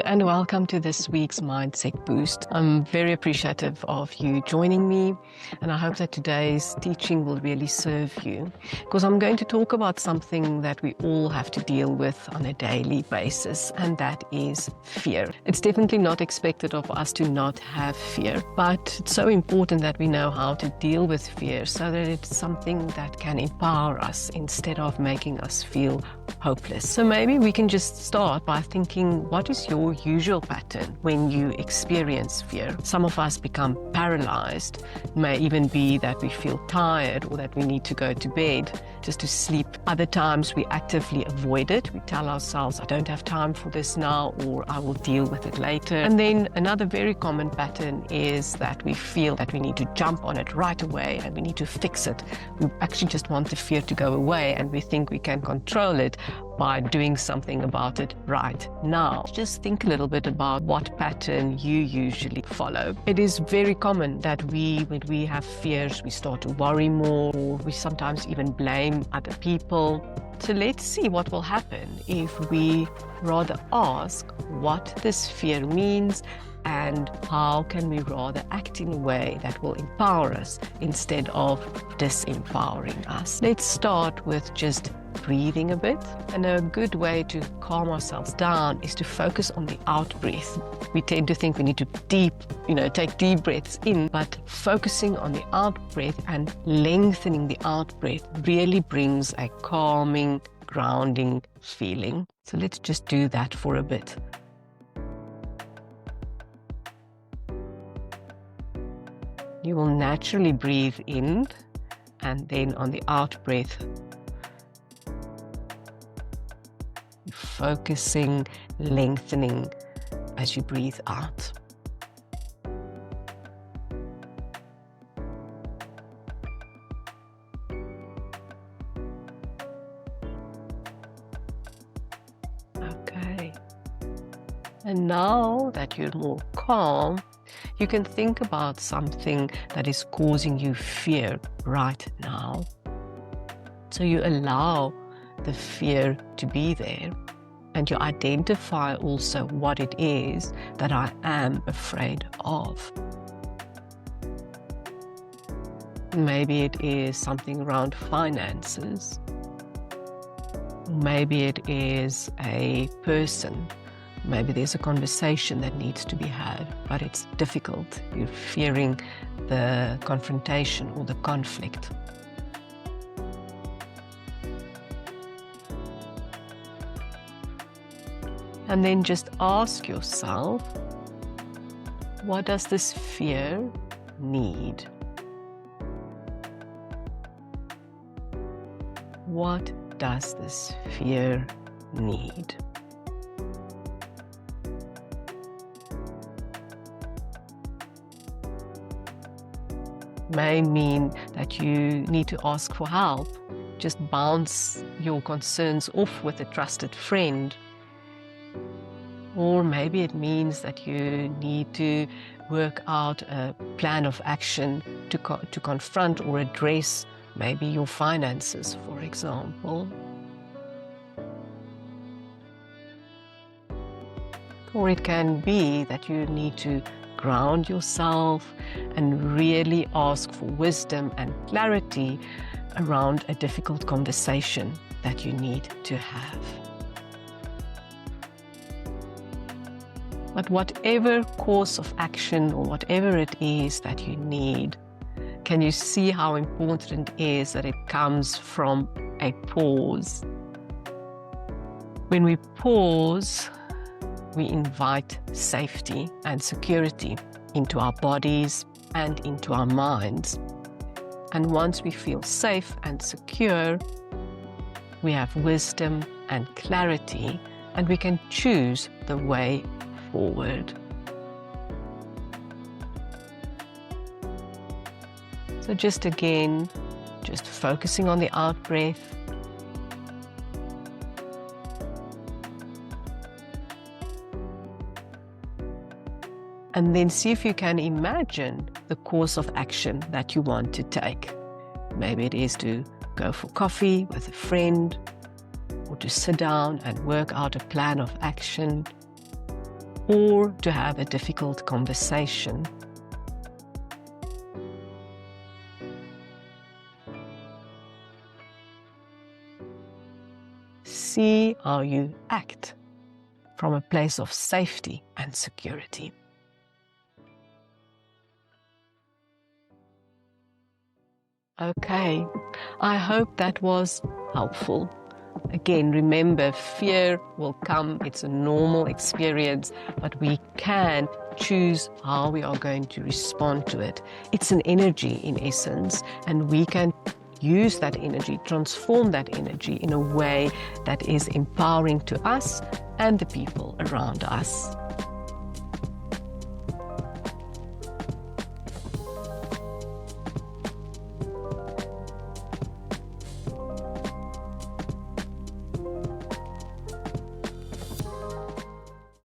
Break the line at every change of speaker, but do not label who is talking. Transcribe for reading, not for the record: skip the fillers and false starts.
and welcome to this week's Mindset Boost. I'm very appreciative of you joining me, and I hope that today's teaching will really serve you, because I'm going to talk about something that we all have to deal with on a daily basis, and that is fear. It's definitely not expected of us to not have fear, but it's so important that we know how to deal with fear so that it's something that can empower us instead of making us feel hopeless. So maybe we can just start by thinking, what is your usual pattern when you experience fear? Some of us become paralyzed. It may even be that we feel tired or that we need to go to bed just to sleep. Other times we actively avoid it. We tell ourselves, I don't have time for this now, or I will deal with it later. And then another very common pattern is that we feel that we need to jump on it right away and we need to fix it. We actually just want the fear to go away, and we think we can control it by doing something about it right now. Just think a little bit about what pattern you usually follow. It is very common that when we have fears, we start to worry more, or we sometimes even blame other people. So let's see what will happen if we rather ask what this fear means and how can we rather act in a way that will empower us instead of disempowering us. Let's start with just breathing a bit. And a good way to calm ourselves down is to focus on the out breath. We tend to think we need to take deep breaths in, but focusing on the out breath and lengthening the out breath really brings a calming, grounding feeling. So let's just do that for a bit. You will naturally breathe in, and then on the out breath, focusing, lengthening as you breathe out. Okay. And now that you're more calm, you can think about something that is causing you fear right now. So you allow the fear to be there, and you identify also what it is that I am afraid of. Maybe it is something around finances. Maybe it is a person. Maybe there's a conversation that needs to be had, but it's difficult. You're fearing the confrontation or the conflict. And then just ask yourself, what does this fear need? What does this fear need? May mean that you need to ask for help. Just bounce your concerns off with a trusted friend. Or maybe it means that you need to work out a plan of action to confront or address maybe your finances, for example. Or it can be that you need to ground yourself and really ask for wisdom and clarity around a difficult conversation that you need to have. But whatever course of action or whatever it is that you need, can you see how important it is that it comes from a pause? When we pause, we invite safety and security into our bodies and into our minds. And once we feel safe and secure, we have wisdom and clarity, and we can choose the way forward. So just focusing on the out breath. And then see if you can imagine the course of action that you want to take. Maybe it is to go for coffee with a friend, or to sit down and work out a plan of action. or to have a difficult conversation. See how you act from a place of safety and security. Okay, I hope that was helpful. Again, remember, fear will come. It's a normal experience, but we can choose how we are going to respond to it. It's an energy in essence, and we can use that energy, transform that energy in a way that is empowering to us and the people around us.